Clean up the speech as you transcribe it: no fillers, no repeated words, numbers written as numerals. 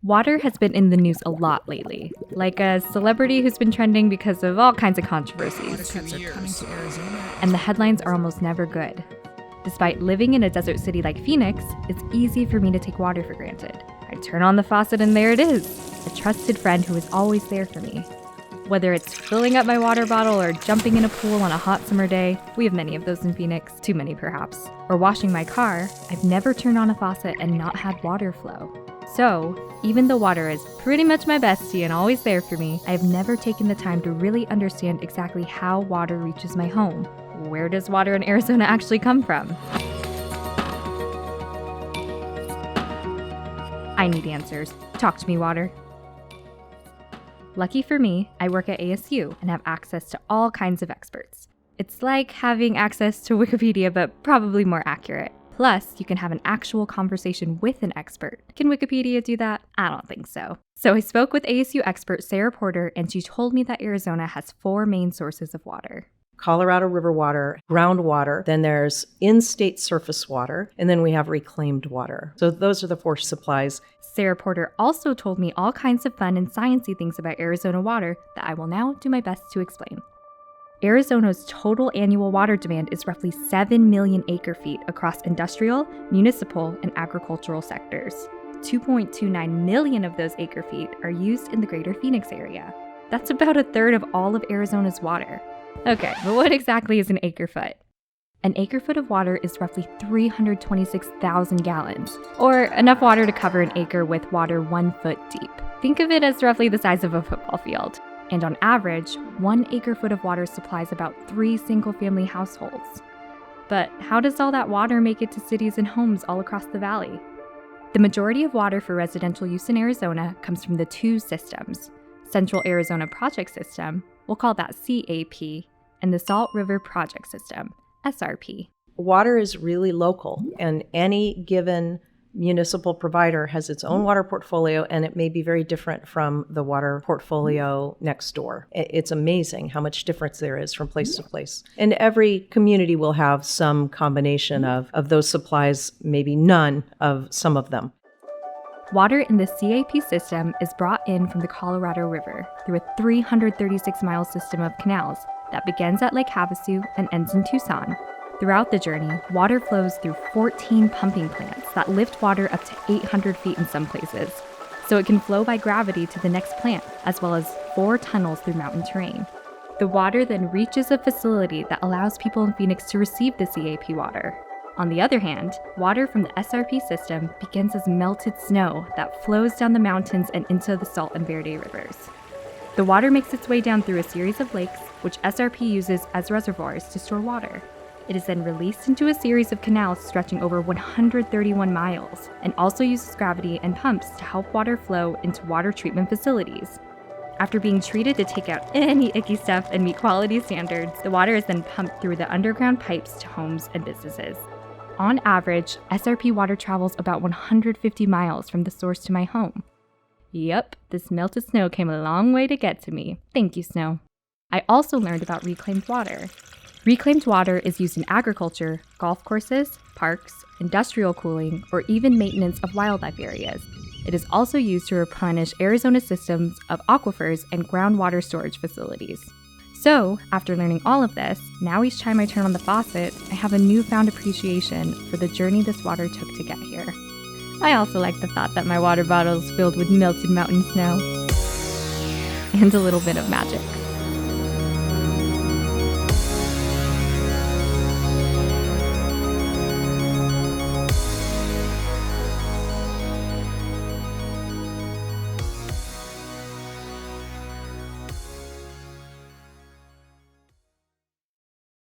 Water has been in the news a lot lately, like a celebrity who's been trending because of all kinds of controversies. And the headlines are almost never good. Despite living in a desert city like Phoenix, it's easy for me to take water for granted. I turn on the faucet and there it is, a trusted friend who is always there for me. Whether it's filling up my water bottle or jumping in a pool on a hot summer day, we have many of those in Phoenix, too many perhaps, or washing my car, I've never turned on a faucet and not had water flow. So, even though water is pretty much my bestie and always there for me, I have never taken the time to really understand exactly how water reaches my home. Where does water in Arizona actually come from? I need answers. Talk to me, water. Lucky for me, I work at ASU and have access to all kinds of experts. It's like having access to Wikipedia, but probably more accurate. Plus, you can have an actual conversation with an expert. Can Wikipedia do that? I don't think so. So I spoke with ASU expert Sarah Porter, and she told me that Arizona has 4 main sources of water. Colorado River water, groundwater, then there's in-state surface water, and then we have reclaimed water. So those are the 4 supplies. Sarah Porter also told me all kinds of fun and sciencey things about Arizona water that I will now do my best to explain. Arizona's total annual water demand is roughly 7 million acre-feet across industrial, municipal, and agricultural sectors. 2.29 million of those acre-feet are used in the greater Phoenix area. That's about a third of all of Arizona's water. Okay, but what exactly is an acre-foot? An acre-foot of water is roughly 326,000 gallons, or enough water to cover an acre with water 1 foot deep. Think of it as roughly the size of a football field. And on average, 1 acre-foot of water supplies about 3 single-family households. But how does all that water make it to cities and homes all across the valley? The majority of water for residential use in Arizona comes from the 2 systems: Central Arizona Project System, we'll call that CAP, and the Salt River Project System, SRP. Water is really local, and any given municipal provider has its own water portfolio, and it may be very different from the water portfolio next door. It's amazing how much difference there is from place to place. And every community will have some combination of those supplies, maybe none of some of them. Water in the CAP system is brought in from the Colorado River through a 336-mile system of canals that begins at Lake Havasu and ends in Tucson. Throughout the journey, water flows through 14 pumping plants that lift water up to 800 feet in some places, so it can flow by gravity to the next plant, as well as 4 tunnels through mountain terrain. The water then reaches a facility that allows people in Phoenix to receive the CAP water. On the other hand, water from the SRP system begins as melted snow that flows down the mountains and into the Salt and Verde rivers. The water makes its way down through a series of lakes, which SRP uses as reservoirs to store water. It is then released into a series of canals stretching over 131 miles, and also uses gravity and pumps to help water flow into water treatment facilities. After being treated to take out any icky stuff and meet quality standards, the water is then pumped through the underground pipes to homes and businesses. On average, SRP water travels about 150 miles from the source to my home. Yep, this melted snow came a long way to get to me. Thank you, snow. I also learned about reclaimed water. Reclaimed water is used in agriculture, golf courses, parks, industrial cooling, or even maintenance of wildlife areas. It is also used to replenish Arizona's systems of aquifers and groundwater storage facilities. So, after learning all of this, now each time I turn on the faucet, I have a newfound appreciation for the journey this water took to get here. I also like the thought that my water bottle is filled with melted mountain snow and a little bit of magic.